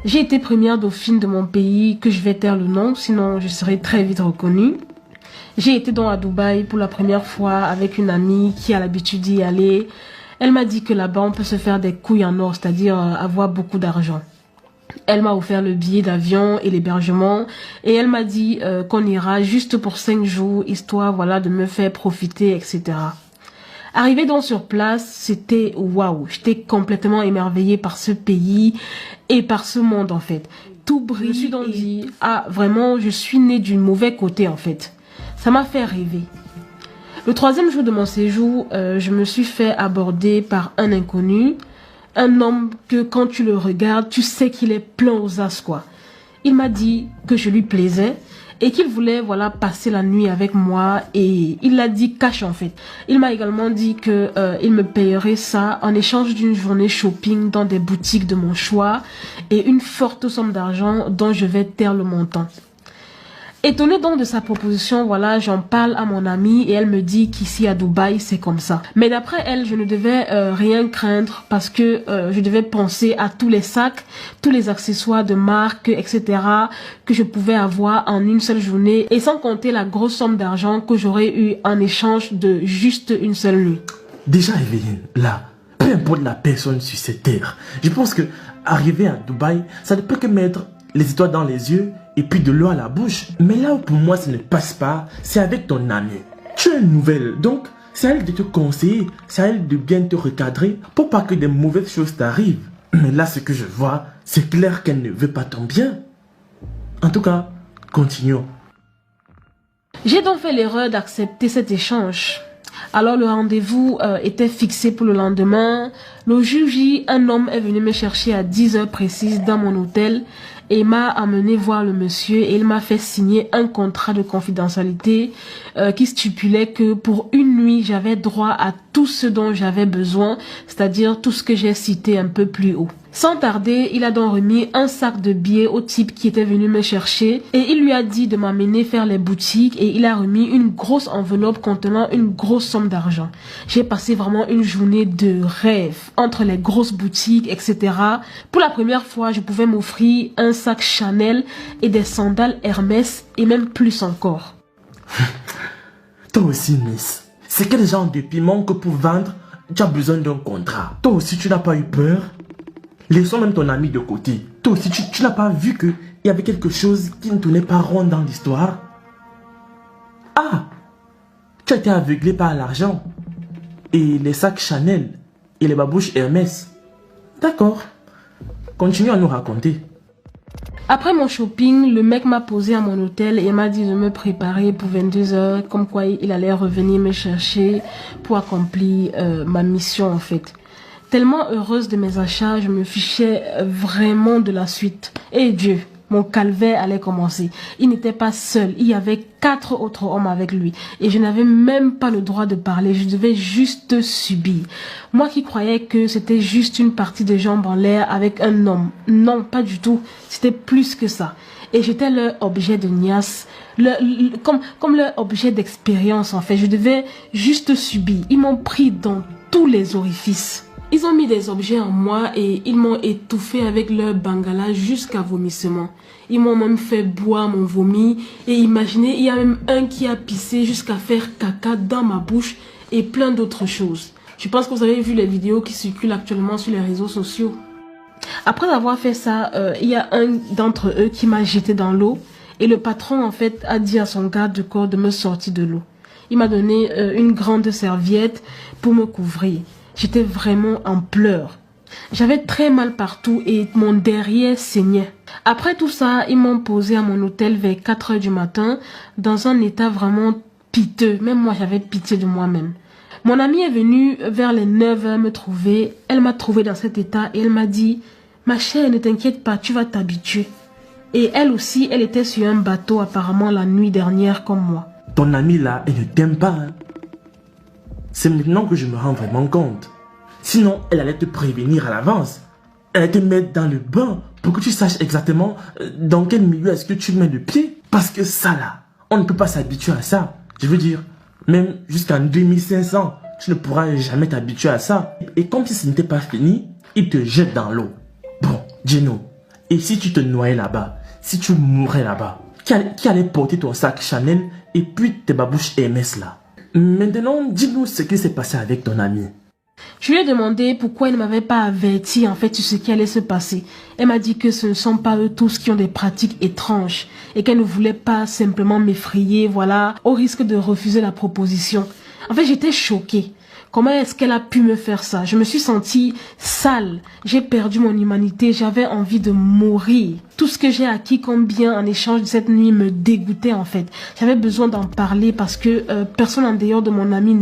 J'ai été première dauphine de mon pays, que je vais taire le nom, sinon je serai très vite reconnue. J'ai été donc à Dubaï pour la première fois avec une amie qui a l'habitude d'y aller. Elle m'a dit que là-bas on peut se faire des couilles en or, c'est-à-dire avoir beaucoup d'argent. Elle m'a offert le billet d'avion et l'hébergement et elle m'a dit qu'on ira juste pour 5 jours, histoire voilà de me faire profiter, etc. Arrivé donc sur place, c'était waouh, j'étais complètement émerveillée par ce pays et par ce monde en fait. Tout brille. Je me suis donc dit, ah vraiment, je suis née du mauvais côté en fait. Ça m'a fait rêver. Le 3e jour de mon séjour, je me suis fait aborder par un inconnu. Un homme que quand tu le regardes, tu sais qu'il est plein aux as quoi. Il m'a dit que je lui plaisais et qu'il voulait voilà passer la nuit avec moi et il l'a dit cash en fait. Il m'a également dit que il me payerait ça en échange d'une journée shopping dans des boutiques de mon choix et une forte somme d'argent dont je vais taire le montant. Étonnée donc de sa proposition, voilà, j'en parle à mon amie et elle me dit qu'ici à Dubaï, c'est comme ça. Mais d'après elle, je ne devais rien craindre parce que je devais penser à tous les sacs, tous les accessoires de marque, etc. que je pouvais avoir en une seule journée et sans compter la grosse somme d'argent que j'aurais eu en échange de juste une seule nuit. Déjà, Evelyne, là, peu importe la personne sur cette terre, je pense que arriver à Dubaï, ça ne peut que mettre les étoiles dans les yeux et puis de l'eau à la bouche. Mais là où pour moi ça ne passe pas, c'est avec ton amie. Tu es nouvelle, donc c'est à elle de te conseiller, c'est à elle de bien te recadrer pour pas que des mauvaises choses t'arrivent. Mais là ce que je vois, c'est clair qu'elle ne veut pas ton bien. En tout cas, continuons. J'ai donc fait l'erreur d'accepter cet échange. Alors le rendez-vous était fixé pour le lendemain. Le jour J, un homme est venu me chercher à 10 heures précises dans mon hôtel et m'a amené voir le monsieur et il m'a fait signer un contrat de confidentialité qui stipulait que pour une nuit, j'avais droit à tout ce dont j'avais besoin, c'est-à-dire tout ce que j'ai cité un peu plus haut. Sans tarder, il a donc remis un sac de billets au type qui était venu me chercher et il lui a dit de m'amener faire les boutiques et il a remis une grosse enveloppe contenant une grosse somme d'argent. J'ai passé vraiment une journée de rêve entre les grosses boutiques, etc. Pour la première fois, je pouvais m'offrir un sac Chanel et des sandales Hermès et même plus encore. Toi aussi, Miss, c'est quel genre de piment que pour vendre, tu as besoin d'un contrat? Toi aussi, tu n'as pas eu peur? Laissons même ton ami de côté. Toi aussi, tu n'as pas vu qu'il y avait quelque chose qui ne tournait pas rond dans l'histoire? Ah! Tu as été aveuglé par l'argent et les sacs Chanel et les babouches Hermès. D'accord. Continue à nous raconter. Après mon shopping, le mec m'a posé à mon hôtel et m'a dit de me préparer pour 22 heures, comme quoi il allait revenir me chercher pour accomplir ma mission en fait. Tellement heureuse de mes achats, je me fichais vraiment de la suite. Et Dieu, mon calvaire allait commencer. Il n'était pas seul, il y avait 4 autres hommes avec lui. Et je n'avais même pas le droit de parler, je devais juste subir. Moi qui croyais que c'était juste une partie de jambes en l'air avec un homme. Non, pas du tout, c'était plus que ça. Et j'étais leur objet de niasse, comme leur objet d'expérience en fait. Je devais juste subir. Ils m'ont pris dans tous les orifices. Ils ont mis des objets en moi et ils m'ont étouffé avec leur bangala jusqu'à vomissement. Ils m'ont même fait boire mon vomi et imaginez, il y a même un qui a pissé jusqu'à faire caca dans ma bouche et plein d'autres choses. Je pense que vous avez vu les vidéos qui circulent actuellement sur les réseaux sociaux. Après avoir fait ça, il y a un d'entre eux qui m'a jeté dans l'eau et le patron en fait a dit à son garde du corps de me sortir de l'eau. Il m'a donné une grande serviette pour me couvrir. J'étais vraiment en pleurs. J'avais très mal partout et mon derrière saignait. Après tout ça, ils m'ont posé à mon hôtel vers 4 heures du matin dans un état vraiment piteux. Même moi, j'avais pitié de moi-même. Mon amie est venue vers les 9 heures me trouver. Elle m'a trouvé dans cet état et elle m'a dit « Ma chère, ne t'inquiète pas, tu vas t'habituer. » Et elle aussi, elle était sur un bateau apparemment la nuit dernière comme moi. Ton amie là, elle ne t'aime pas, hein? C'est maintenant que je me rends vraiment compte. Sinon, elle allait te prévenir à l'avance. Elle allait te mettre dans le bain pour que tu saches exactement dans quel milieu est-ce que tu mets le pied. Parce que ça là, on ne peut pas s'habituer à ça. Je veux dire, même jusqu'en 2500, tu ne pourras jamais t'habituer à ça. Et comme si ce n'était pas fini, il te jette dans l'eau. Bon, Gino, Et si tu te noyais là-bas, si tu mourais là-bas, qui allait porter ton sac Chanel et puis tes babouches Hermès là? Maintenant, dis-nous ce qui s'est passé avec ton amie. Je lui ai demandé pourquoi elle ne m'avait pas averti en fait sur ce qui allait se passer. Elle m'a dit que ce ne sont pas eux tous qui ont des pratiques étranges et qu'elle ne voulait pas simplement m'effrayer, voilà, au risque de refuser la proposition. En fait, j'étais choquée. Comment est-ce qu'elle a pu me faire ça? Je me suis sentie sale. J'ai perdu mon humanité. J'avais envie de mourir. Tout ce que j'ai acquis comme bien en échange de cette nuit me dégoûtait en fait. J'avais besoin d'en parler parce que personne en dehors de mon ami ne